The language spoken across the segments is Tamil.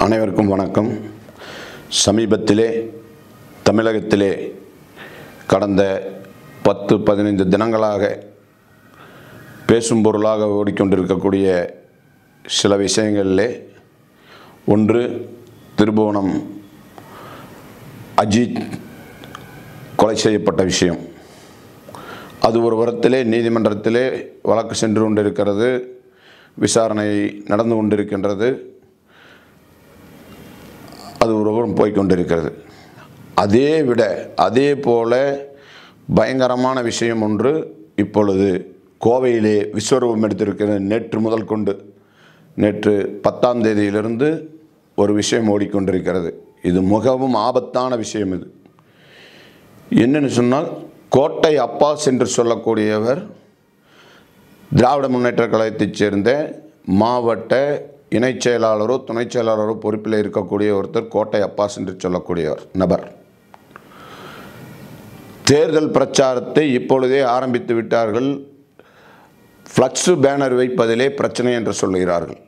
அனைவருக்கும் வணக்கம். சமீபத்திலே தமிழகத்திலே கடந்த 10-15 தினங்களாக பேசும் பொருளாக ஓடிக்கொண்டிருக்கக்கூடிய சில விஷயங்களிலே ஒன்று, திருபுவனம் அஜித் கொலை செய்யப்பட்ட விஷயம். அது ஒரு வாரத்திலே நீதிமன்றத்திலே வழக்கு சென்று கொண்டிருக்கிறது, விசாரணை நடந்து கொண்டிருக்கின்றது, அது ஒரு புறம் போய்கொண்டிருக்கிறது. அதே போல பயங்கரமான விஷயம் ஒன்று இப்பொழுது கோவையிலே விஸ்வரூபம் எடுத்திருக்கிறது. நேற்று முதல் கொண்டு நேற்று 10ஆம் தேதியிலிருந்து ஒரு விஷயம் ஓடிக்கொண்டிருக்கிறது. இது மிகவும் ஆபத்தான விஷயம். இது என்னென்னு சொன்னால், கோட்டை அப்பாஸ் என்று சொல்லக்கூடியவர் திராவிட முன்னேற்ற கழகத்தைச் சேர்ந்த மாவட்ட இணைச் செயலாளரோ துணைச் செயலாளரோ பொறுப்பில் இருக்கக்கூடிய ஒருத்தர் கோட்டை அப்பாஸ் என்று சொல்லக்கூடியவர் நபர். தேர்தல் பிரச்சாரத்தை இப்பொழுதே ஆரம்பித்து விட்டார்கள். ஃப்ளக்ஸ் பேனர் வைப்பதிலே பிரச்சனை என்று சொல்கிறார்கள்.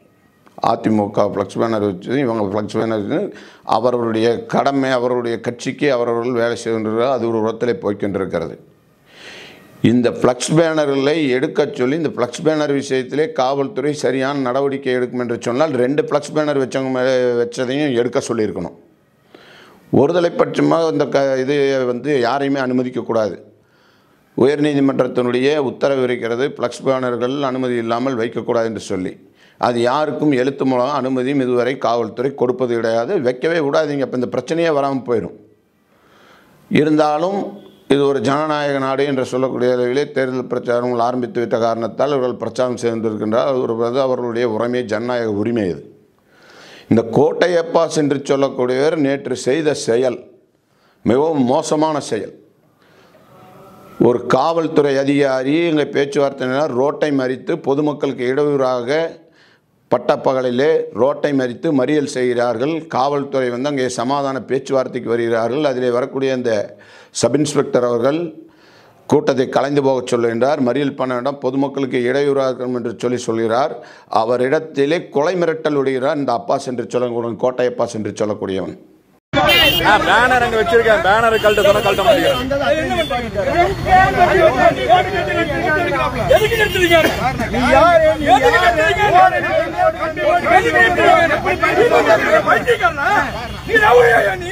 அதிமுக ஃப்ளக்ஸ் பேனர் வச்சு, இவங்க ஃப்ளக்ஸ் பேனர் வச்சு அவர்களுடைய கடமை, அவர்களுடைய கட்சிக்கு அவர்கள் வேலை செய்கின்றார்கள். அது ஒரு உரத்திலே போய்கொண்டிருக்கிறது. இந்த ஃப்ளக்ஸ் பேனர்களை எடுக்க சொல்லி, இந்த ஃப்ளக்ஸ் பேனர் விஷயத்திலே காவல்துறை சரியான நடவடிக்கை எடுக்கும் என்று சொன்னால் 2 ஃப்ளக்ஸ் பேனர் வச்சதையும் எடுக்க சொல்லியிருக்கணும். ஒருதலைப்பட்சமாக இந்த இது யாரையுமே அனுமதிக்கக்கூடாது. உயர்நீதிமன்றத்தினுடைய உத்தரவு இருக்கிறது, ஃப்ளக்ஸ் பேனர்கள் அனுமதி இல்லாமல் வைக்கக்கூடாது என்று சொல்லி. அது யாருக்கும் எழுத்து மூலம் அனுமதியும் இதுவரை காவல்துறை கொடுப்பது கிடையாது. வைக்கவே விடாதீங்க, அப்போ இந்த பிரச்சனையே வராமல் போயிடும். இருந்தாலும் இது ஒரு ஜனநாயக நாடு என்று சொல்லக்கூடிய அளவிலே தேர்தல் பிரச்சாரங்கள் ஆரம்பித்து விட்ட காரணத்தால் அவர்கள் பிரச்சாரம் செய்திருக்கின்றார். அது அவர்களுடைய உரிமை, ஜனநாயக உரிமை. இது இந்த கோட்டை அப்பாஸ் என்று சொல்லக்கூடியவர் நேற்று செய்த செயல் மிகவும் மோசமான செயல். ஒரு காவல்துறை அதிகாரி இங்கே பேச்சுவார்த்தை ரோட்டை மறித்து பொதுமக்களுக்கு இடையூறாக பட்டப்பகலிலே ரோட்டை மறித்து மறியல் செய்கிறார்கள். காவல்துறை அங்கே சமாதான பேச்சுவார்த்தைக்கு வருகிறார்கள். அதிலே வரக்கூடிய அந்த சப் இன்ஸ்பெக்டர் அவர்கள் கூட்டத்தை கலைந்து போக சொல்லுகின்றார். மறியல் பண்ண வேண்டாம், பொதுமக்களுக்கு இடையூறாக என்று சொல்கிறார். அவரிடத்திலே கொலை மிரட்டல் விடுகிறார் இந்த அப்பாஸ் என்று சொல்லக்கூடிய கோட்டை அப்பாஸ் என்று சொல்லக்கூடியவன். பேனர் அங்க வச்சிருக்கேன், பேனர் கழட்ட சொன்னா கழட்ட மாட்டேங்கிறேன். எதுக்கு நிறுத்துறீங்க? நீ யார்? எதுக்கு நிறுத்துறீங்க? பைத்தியக்காரனா நீ? ரவுடியா நீ?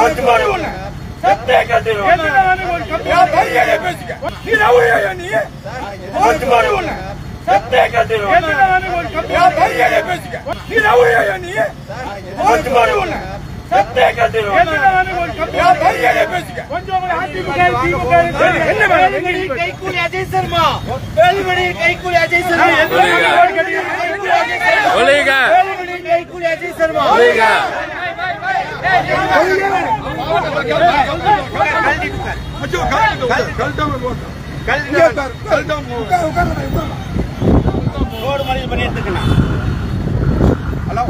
ஓட்டு மாறு ஒண்ணு சத்தே கட்டிடுவோம். யார் பையனே பேசுங்க? நீ ரவுடியா நீ? ஓட்டு மாறு ஒண்ணு சத்தே கட்டிடுவோம். யார் பையனே பேசுங்க? நீ ரவுடியா நீ? ஓட்டு மாறு ஒண்ணு சத்தே கட்டிடுவோம். யார் பையனே பேசுங்க? கொஞ்சம் என்ன வேலை? கைக்கூலி அஜய் சர்மா, வேலுமணி கைக்கூலி அஜய் சர்மா, ஒலிங்க வேலுமணி கைக்கூலி அஜய் சர்மா, ஒலிங்க ரோடு மறியல் பண்ணி எடுத்துக்கலாம். ஹலோ,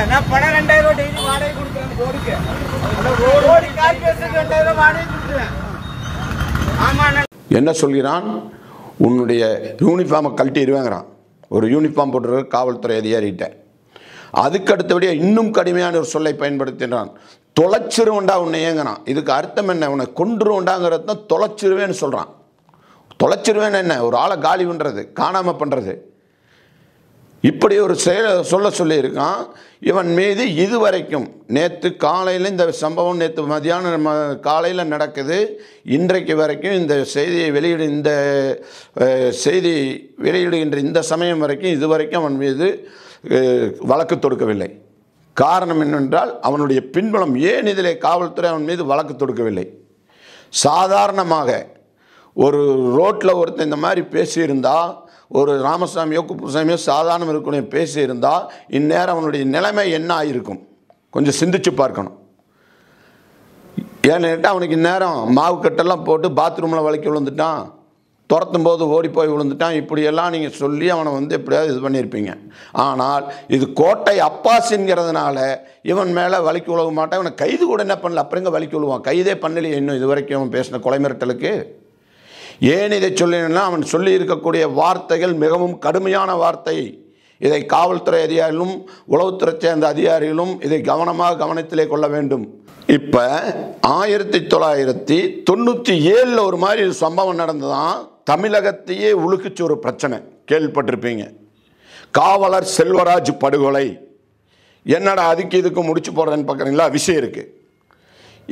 நான் பணம் 2000 டெய்லி வாடகை கொடுக்குறேன். ரோடு கார்பரேஷன் 2000 வாடகை கொடுக்குறேன். ஆமா, என்ன சொல்கிறான்? உன்னுடைய யூனிஃபார்மை கழட்டிடுவேங்கிறான். ஒரு யூனிஃபார்ம் போட்டுருக்க காவல்துறை அதிகாரிகிட்ட. அதுக்கு அடுத்தபடியாக இன்னும் கடுமையான ஒரு சொல்லை பயன்படுத்தினான். தொலைச்சிருவண்டா உன்னை ஏங்குறான். இதுக்கு அர்த்தம் என்ன? உன்னை கொன்றுவண்டாங்கிறது தான் தொலைச்சிருவேன்னு சொல்கிறான். தொலைச்சிருவேன்னு என்ன? ஒரு ஆளை காலி பண்ணுறது, காணாமல் பண்ணுறது. இப்படி ஒரு செயலை சொல்லியிருக்கான். இவன் மீது இதுவரைக்கும் நேற்று காலையில் இந்த சம்பவம், நேற்று மதியானம் காலையில் நடக்குது. இன்றைக்கு வரைக்கும் இந்த செய்தியை வெளியிடுகின்ற இந்த சமயம் வரைக்கும் இதுவரைக்கும் அவன் மீது வழக்கு தொடுக்கவில்லை. காரணம் என்னவென்றால் அவனுடைய பின்புலம். ஏன் இதிலே காவல்துறை அவன் மீது வழக்கு தொடுக்கவில்லை? சாதாரணமாக ஒரு ரோட்டில் ஒருத்தன் இந்த மாதிரி பேசியிருந்தால், ஒரு ராமசாமியோ குப்புசாமியோ சாதாரண இருக்கக்கூடிய பேசியிருந்தால் இந்நேரம் அவனுடைய நிலைமை என்ன ஆகிருக்கும்? கொஞ்சம் சிந்திச்சு பார்க்கணும். ஏன்னு கேட்டால் அவனுக்கு இந்நேரம் மாவு கட்டெல்லாம் போட்டு பாத்ரூமில் வலிக்க விழுந்துட்டான், துரத்தும் போது ஓடி போய் விழுந்துட்டான், இப்படியெல்லாம் நீங்கள் சொல்லி அவனை எப்படியாவது இது பண்ணியிருப்பீங்க. ஆனால் இது கோட்டை அப்பாஸ் என்கிறதுனால இவன் மேலே வலிக்கு விழுக மாட்டான். இவனை கைது கூட என்ன பண்ணல, அப்புறம் எங்கே வலிக்கு விழுவான்? கைதே பண்ணலையே இன்னும் இது வரைக்கும் அவன் பேசின கொலை மிரட்டலுக்கு. ஏன் இதை சொல்லினா, அவன் சொல்லி இருக்கக்கூடிய வார்த்தைகள் மிகவும் கடுமையான வார்த்தை. இதை காவல்துறை அதிகாரிகளும் உளவுத்துறை சேர்ந்த அதிகாரிகளும் இதை கவனமாக கவனத்திலே கொள்ள வேண்டும். இப்போ 1997 ஒரு மாதிரி சம்பவம் நடந்துதான் தமிழகத்தையே உலுக்குச்சு ஒரு பிரச்சனை. கேள்விப்பட்டிருப்பீங்க, காவலர் செல்வராஜ் படுகொலை. என்னடா அதுக்கு இதுக்கு முடிச்சு போடுறேன்னு பார்க்குறீங்களா? விஷயம் இருக்குது.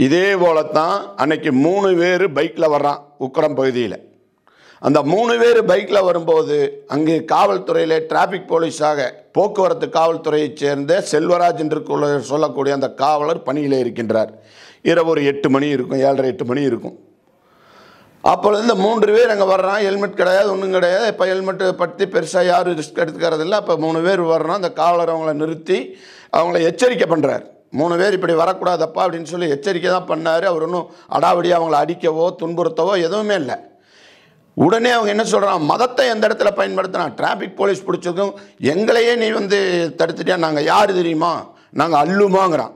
இதே போலத்தான் அன்னைக்கு 3 பேர் பைக்கில் வர்றான் உக்கடம் பகுதியில். அந்த 3 பேர் பைக்கில் வரும்போது அங்கே காவல்துறையில் டிராஃபிக் போலீஸாக போக்குவரத்து காவல்துறையைச் சேர்ந்த செல்வராஜ் என்று சொல்லக்கூடிய அந்த காவலர் பணியில் இருக்கின்றார். இரவு ஒரு 8 மணி இருக்கும், 7:30 8 மணி இருக்கும். அப்பொழுது இந்த 3 பேர் அங்கே வர்றான். ஹெல்மெட் கிடையாது, ஒன்றும் கிடையாது. இப்போ ஹெல்மெட்டு பற்றி பெருசாக யாரும் ரிஸ்க் எடுத்துக்கிறதில்ல. அப்போ 3 பேர் வர்றோம். அந்த காவலர் அவங்கள நிறுத்தி அவங்கள எச்சரிக்கை பண்ணுறார். 3 பேர் இப்படி வரக்கூடாதப்பா அப்படின்னு சொல்லி எச்சரிக்கை தான் பண்ணார். அவர் ஒன்றும் அடாவடியாக அவங்கள அடிக்கவோ துன்புறுத்தவோ எதுவுமே இல்லை. உடனே அவங்க என்ன சொல்கிறான், மதத்தை எந்த இடத்துல பயன்படுத்தினா டிராஃபிக் போலீஸ் பிடிச்சதும் எங்களையே நீ தடுத்துட்டியா, நாங்கள் யார் தெரியுமா, நாங்கள் அல்லுமாங்கிறான்.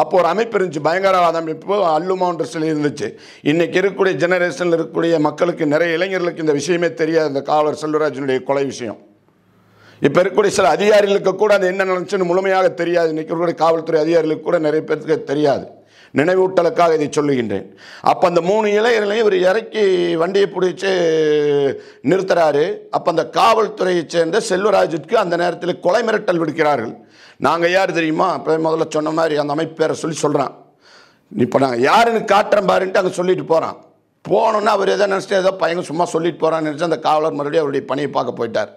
அப்போ ஒரு அமைப்பு இருந்துச்சு, பயங்கரவாத அமைப்பு அல்லுமான்ற சொல்லி இருந்துச்சு. இன்றைக்கி இருக்கக்கூடிய ஜெனரேஷனில் இருக்கக்கூடிய மக்களுக்கு, நிறைய இளைஞர்களுக்கு இந்த விஷயமே தெரியாது, இந்த காவலர் செல்வராஜனுடைய கொலை விஷயம். இப்போ இருக்கக்கூடிய சில அதிகாரிகளுக்கு கூட அது என்ன நினச்சுன்னு முழுமையாக தெரியாது. இன்றைக்கி இருக்கக்கூடிய காவல்துறை அதிகாரிகளுக்கு கூட நிறைய பேருக்கு தெரியாது. நினைவூட்டலுக்காக இதை சொல்லுகின்றேன். அப்போ அந்த 3 இளைஞர்களையும் இவர் இறக்கி வண்டியை பிடிச்சி நிறுத்துறாரு. அப்போ அந்த காவல்துறையை சேர்ந்த செல்வராஜுக்கு அந்த நேரத்தில் கொலை மிரட்டல் விடுக்கிறார்கள். நாங்கள் யார் தெரியுமா, இப்போ முதல்ல சொன்ன மாதிரி அந்த அமைப்பு பேரை சொல்கிறான். இப்போ நாங்கள் யாருன்னு காட்டுறேன் பாருன்ட்டு அங்கே சொல்லிட்டு போகிறான். போனோன்னா அவர் எதை நினச்சிட்டு ஏதோ பையங்க சும்மா சொல்லிட்டு போகிறான்னு நினச்சி அந்த காவலர் மறுபடியும் அவருடைய பணியை பார்க்க போயிட்டார்.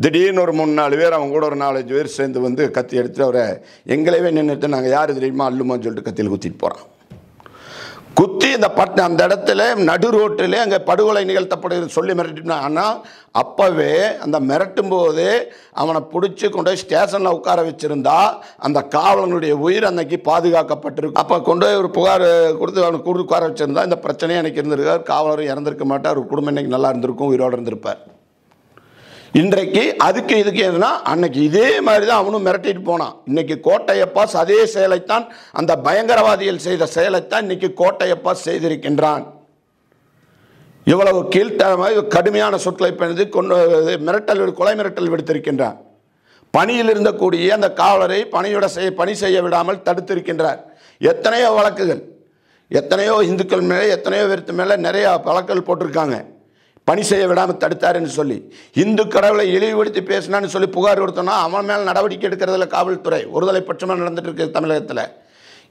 திடீர்னு ஒரு 3-4 பேர் அவங்க கூட ஒரு 4-5 பேர் சேர்ந்து கத்தி எடுத்துட்டு அவரை எங்களவே நின்றுட்டு நாங்கள் யார் தெரியுமா அல்லுமான்னு சொல்லிட்டு கத்தியில் குத்திட்டு போகிறான். குத்தி அந்த இடத்துல நடு ரோட்டில் அங்கே படுகொலை நிகழ்த்தப்படுகிறது சொல்லி மிரட்டினான். ஆனால் அப்போவே அந்த மிரட்டும் போது அவனை பிடிச்சி கொண்டு போய் ஸ்டேஷனில் உட்கார வச்சுருந்தா அந்த காவலனுடைய உயிர் அன்னைக்கு பாதுகாக்கப்பட்டிருக்கு. அப்போ கொண்டு போய் ஒரு புகார் கொடுத்து அவனுக்கு உட்கார வச்சுருந்தா இந்த பிரச்சனையே எனக்கு இருந்திருக்கார். காவலரும் இறந்திருக்க மாட்டார், ஒரு குடும்பம் இன்னைக்கு நல்லா இருந்திருக்கும், உயிரோடு இருந்திருப்பார். இன்றைக்கு அதுக்கு இதுக்கு எதுனா அன்னைக்கு இதே மாதிரி தான் அவனும் மிரட்டிட்டு போனான். இன்னைக்கு கோட்டையப்பாஸ் அதே செயலைத்தான், அந்த பயங்கரவாதிகள் செய்த செயலைத்தான் இன்னைக்கு கோட்டையப்பாஸ் செய்திருக்கின்றான். இவ்வளவு கீழ்த்தரமாக கடுமையான சொற்களை பயந்து கொலை மிரட்டல் விடுத்திருக்கின்றான். பணியில் இருந்தக்கூடிய அந்த காவலரை பணி செய்ய விடாமல் தடுத்திருக்கின்றார். எத்தனையோ வழக்குகள், எத்தனையோ இந்துக்கள் மேலே, எத்தனையோ பேருக்கு மேலே நிறைய வழக்குகள் போட்டிருக்காங்க. பணி செய்ய விடாமல் தடுத்தாருன்னு சொல்லி, இந்து கடவுளை இழிவுபடுத்தி பேசினான்னு சொல்லி புகார் கொடுத்தோன்னா அவன் மேலே நடவடிக்கை எடுக்கிறதுல காவல்துறை ஒருதலை பட்சமாக நடந்துட்டு இருக்குது தமிழகத்தில்.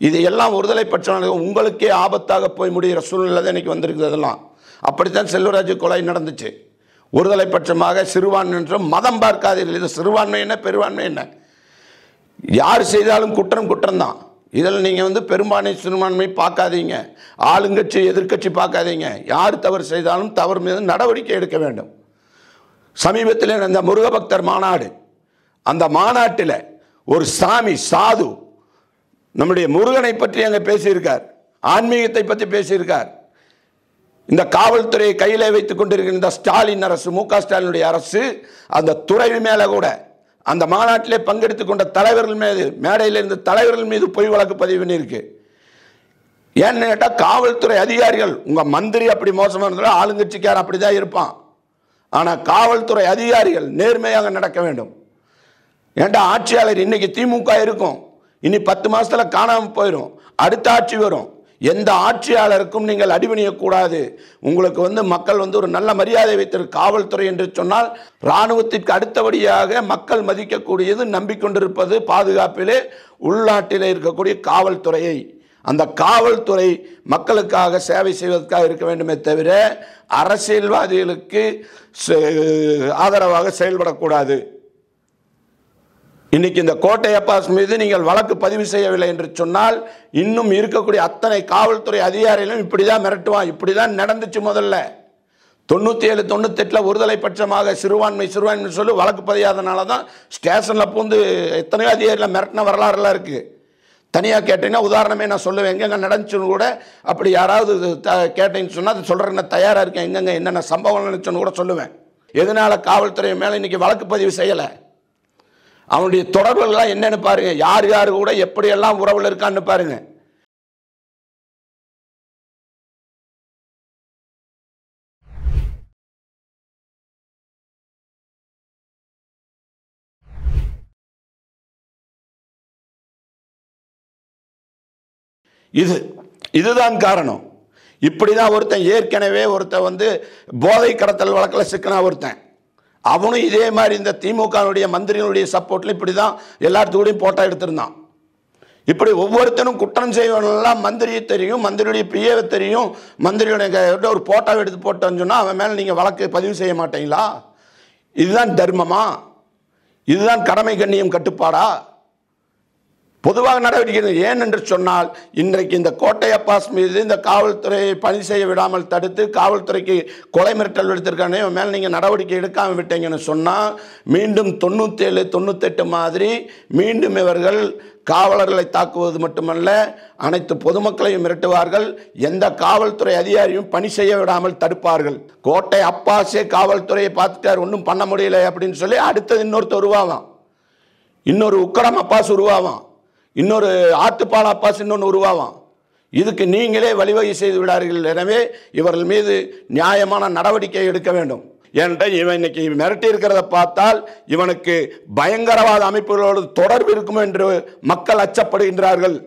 இது எல்லாம் ஒருதலை பட்சமாக உங்களுக்கே ஆபத்தாக போய் முடிகிற சூழ்நிலை தான் இன்றைக்கி வந்திருக்குது. அதெல்லாம் அப்படித்தான் செல்வராஜ் கொலை நடந்துச்சு. ஒருதலை பட்சமாக சிறுபான்மை என்றும் மதம் பார்க்காதீர்கள். இது சிறுபான்மை என்ன பெரும்பான்மை என்ன, யார் செய்தாலும் குற்றம்தான். இதில் நீங்கள் பெரும்பான்மை சிறுபான்மை பார்க்காதீங்க, ஆளுங்கட்சி எதிர்கட்சி பார்க்காதீங்க. யார் தவறு செய்தாலும் தவறு மீது நடவடிக்கை எடுக்க வேண்டும். சமீபத்தில் இந்த முருகபக்தர் மாநாடு, அந்த மாநாட்டில் ஒரு சாது நம்முடைய முருகனை பற்றி அங்கே பேசியிருக்கார், ஆன்மீகத்தை பற்றி பேசியிருக்கார். இந்த காவல்துறையை கையிலே வைத்துக் கொண்டிருக்கிற இந்த ஸ்டாலின் அரசு, மு.க. ஸ்டாலினுடைய அரசு அந்த துறை மேலே கூட அந்த மாநாட்டிலே பங்கெடுத்து கொண்ட தலைவர்கள் மீது, மேடையில் இருந்த தலைவர்கள் மீது பொய் வழக்கு பதிவு பண்ணியிருக்கு. ஏன்னு கேட்டால் காவல்துறை அதிகாரிகள், உங்கள் மந்திரி அப்படி மோசமாக இருந்தாலும் ஆளுங்கட்சிக்காரன் அப்படி தான் இருப்பான். ஆனால் காவல்துறை அதிகாரிகள் நேர்மையாக நடக்க வேண்டும். ஏன்டா ஆட்சியாளர் இன்னைக்கு திமுக இருக்கும், இனி 10 மாதத்தில் காணாமல் போயிடும், அடுத்த ஆட்சி வரும். எந்த ஆட்சியாளருக்கும் நீங்கள் அடிபணியக்கூடாது. உங்களுக்கு மக்கள் ஒரு நல்ல மரியாதை வைத்திருக்க காவல்துறை என்று சொன்னால் இராணுவத்திற்கு அடுத்தபடியாக மக்கள் மதிக்கக்கூடியது, நம்பிக்கொண்டிருப்பது பாதுகாப்பிலே உள்நாட்டிலே இருக்கக்கூடிய காவல்துறையை. அந்த காவல்துறை மக்களுக்காக சேவை செய்வதற்காக இருக்க வேண்டுமே தவிர அரசியல்வாதிகளுக்கு ஆதரவாக செயல்படக்கூடாது. இன்னைக்கு இந்த கோட்டையப்பாஸ் மீது நீங்கள் வழக்கு பதிவு செய்யவில்லை என்று சொன்னால் இன்னும் இருக்கக்கூடிய அத்தனை காவல்துறை அதிகாரிகளும் இப்படி தான் மிரட்டுவான். இப்படி தான் நடந்துச்சு. முதல்ல 97 98 ஒருதலை பட்சமாக சிறுபான்மை சொல்லி வழக்கு பதியாதனால தான் ஸ்டேஷனில் பூந்து எத்தனையோ அதிகாரிகள் மிரட்டின வரலாறுலாம் இருக்குது. தனியாக கேட்டீங்கன்னா உதாரணமே நான் சொல்லுவேன், எங்கெங்கே நடந்துச்சுன்னு கூட. அப்படி யாராவது கேட்டீங்கன்னு சொன்னால் அது சொல்கிறேன், நான் தயாராக இருக்கேன். எங்கெங்கே என்னென்ன சம்பவம் நினச்சுன்னு கூட சொல்லுவேன். எதனால் காவல்துறை மேலே இன்றைக்கி வழக்கு பதிவு செய்யலை, அவனுடைய தொடர்புகள்லாம் என்னன்னு பாருங்க, யார் யார் கூட எப்படியெல்லாம் உறவில் இருக்கான்னு பாருங்க. இதுதான் காரணம். இப்படி தான் ஒருத்தன் ஏற்கனவே ஒருத்தன் போதை கடத்தல் வழக்கில் சிக்கினா ஒருத்தன், அவனும் இதே மாதிரி இந்த திமுகவுடைய மந்திரிகளுடைய சப்போர்ட்டில் இப்படி தான் எல்லாத்துக்கூடையும் போட்டோ எடுத்திருந்தான். இப்படி ஒவ்வொருத்தனும் குற்றம் செய்வனெல்லாம் மந்திரியை தெரியும், மந்திரியுடைய பிஏவை தெரியும், மந்திரியுடைய ஒரு போட்டோ எடுத்து போட்டோன்னு சொன்னால் அவன் மேலே நீங்கள் வழக்கு பதிவு செய்ய மாட்டீங்களா? இதுதான் தர்மமா? இதுதான் கடமை கண்ணியம் கட்டுப்பாடா? பொதுவாக நடவடிக்கை. ஏன் என்று சொன்னால் இன்றைக்கு இந்த கோட்டை அப்பாஸ் மீது இந்த காவல்துறையை பணி செய்ய விடாமல் தடுத்து காவல்துறைக்கு கொலை மிரட்டல் எடுத்திருக்கானே மேலே நீங்கள் நடவடிக்கை எடுக்காமல் விட்டீங்கன்னு சொன்னால் மீண்டும் 97, 98 மாதிரி மீண்டும் இவர்கள் காவலர்களை தாக்குவது மட்டுமல்ல அனைத்து பொதுமக்களையும் மிரட்டுவார்கள். எந்த காவல்துறை அதிகாரியும் பணி செய்ய விடாமல் தடுப்பார்கள். கோட்டை அப்பாஸே காவல்துறையை பார்த்துட்டார், ஒன்றும் பண்ண முடியல அப்படின்னு சொல்லி அடுத்தது இன்னொருத்தர் உருவாவான், இன்னொரு உக்கடம் அப்பாஸ் உருவாவான், இன்னொரு ஆத்துப்பால் அப்பாஸ் இன்னொன்று உருவாவான். இதுக்கு நீங்களே வழிவகை செய்து விடார்கள். எனவே இவர்கள் மீது நியாயமான நடவடிக்கை எடுக்க வேண்டும். ஏனென்றால் இவன் இன்னைக்கு மிரட்டி இருக்கிறத பார்த்தால் இவனுக்கு பயங்கரவாத அமைப்புகளோடு தொடர்பு இருக்கும் என்று மக்கள் அச்சப்படுகின்றார்கள்.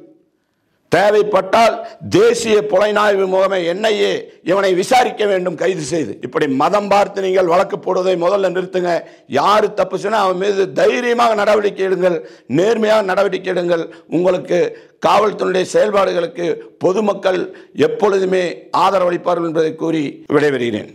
தேவைப்பட்டால் தேசிய புலனாய்வு முகமை NIA இவனை விசாரிக்க வேண்டும், கைது செய்து. இப்படி மதம் பார்த்து நீங்கள் வழக்கு போடுவதை முதல்ல நிறுத்துங்க. யாரு தப்பு சொன்னால் அவன் மீது தைரியமாக நடவடிக்கை எடுங்கள், நேர்மையாக நடவடிக்கை எடுங்கள். உங்களுக்கு காவல்துறையுடைய செயல்பாடுகளுக்கு பொதுமக்கள் எப்பொழுதுமே ஆதரவளிப்பார்கள் என்பதை கூறி விடைபெறுகிறேன்.